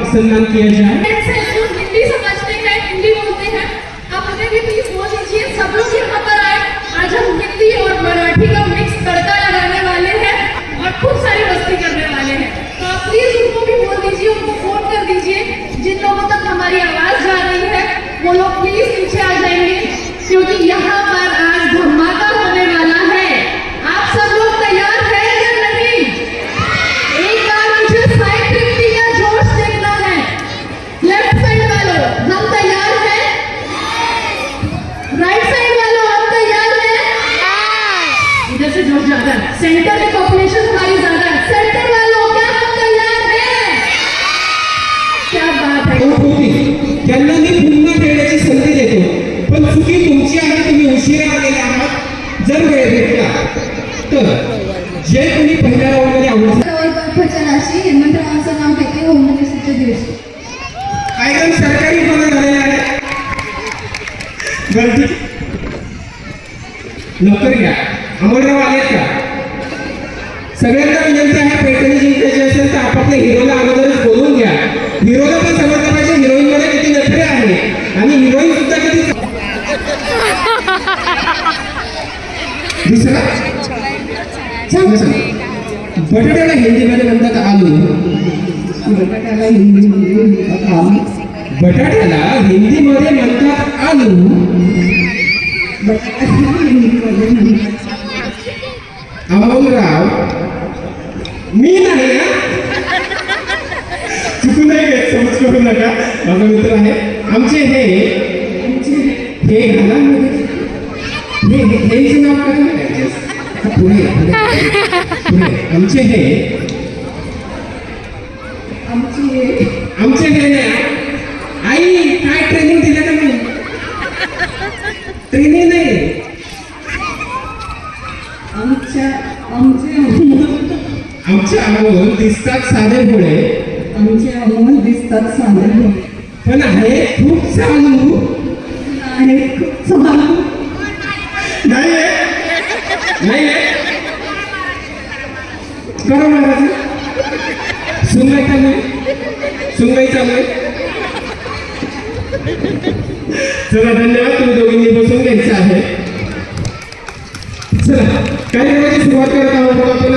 सम्मान किया जाए। हिंदी समझते हैं, हिंदी बोलते हैं, आप उन्हें भी प्लीज बोल दीजिए। सब लोग यहाँ पर आए, आज हम हिंदी और मराठी का मिक्स तड़का लगाने वाले हैं और खूब सारी मस्ती करने वाले हैं। तो आप प्लीज उनको भी बोल दीजिए, उनको फोन कर दीजिए। जिन लोगों तक हमारी आवाज जा रही है वो लोग प्लीज नीचे आ जाएंगे, क्योंकि यहाँ पर आज धमाका होने वाला है। आप सब लोग तैयार हैं या नहीं? एक बार मुझे साइड ट्रिप का जोश देखना है। लेफ्ट साइड वालों, हम तैयार हैं? राइट साइड वालों, हम तैयार हैं? इधर से जोश ज्यादा है, सेंटर में पॉपुलेशन हमारी ज्यादा है। सेंटर वालों, क्या हम तैयार हैं? क्या बात है। त्यांना मी पुन्हा खेळण्याची संधी देतो, पण चुकी तुमची आहे, तुम्ही उशिरा आलेले आहात। जर वेळ भेटला तर जे कोणी पहिल्या राऊंडमध्ये भजनाशी हेमंतरावांचं नाव घेते होम मिनिस्टरच्या दिवशी एकदम सरकारी पद झालेला आहे। बरं लवकर घ्या, अमोलराव आलेत का? सगळ्यांना विनंती आहे, पैठणी जिंकायची असेल तर आपापल्या हिरोला अगोदरच बोलून घ्या। हिरोला पण समजलं पाहिजे हिरोईन मध्ये किती नखरे आहे आणि हिरोईन सुद्धा किती। दुसरा बटाट्याला हिंदीमध्ये म्हणतात आलू। बटाट्याला हिंदीमध्ये म्हणतात आलू। बटाट्याला हिंदीमध्ये म्हणतात आलू। अमोलराव मी नाही, चुकून नाही घेत, समज करू नका, माझा मित्र आहे। आमचे हे नाव काय पुढे आमचे हे आई काय ट्रेनिंग दिलं का? मी ट्रेनिंग नाही, आमचे अमोल दिसतात साधे भोळे, आमचे अमोल दिसतात साधे भोळे, पण आहे खूप चालू, आहे खूप चालू नाही करा महाराज। सुनवाई चालू आहे। चला धन्यवाद, तुम्ही दोघींनी बसून घ्यायचं आहे। चला कार्यक्रमाची सुरुवात करत आहोत आपण।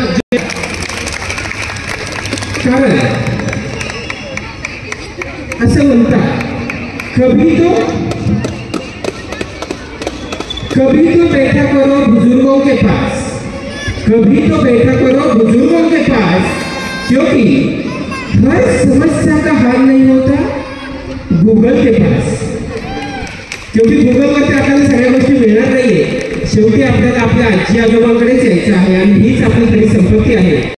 कारण असं म्हणतात कभी तो कभी तो बैठा करो बुजुर्गों के पास, कभी तो बैठा करो बुजुर्गों के पास, क्योंकि हर समस्या का हल नहीं होता गूगल के पास, क्योंकि गूगलवरती आपल्याला सगळ्या गोष्टी मिळणार नाहीये. शेवटी आपल्याला आपल्या आजी आजोबांकडेच यायचं आहे आणि हीच आपली खरी संपत्ती आहे.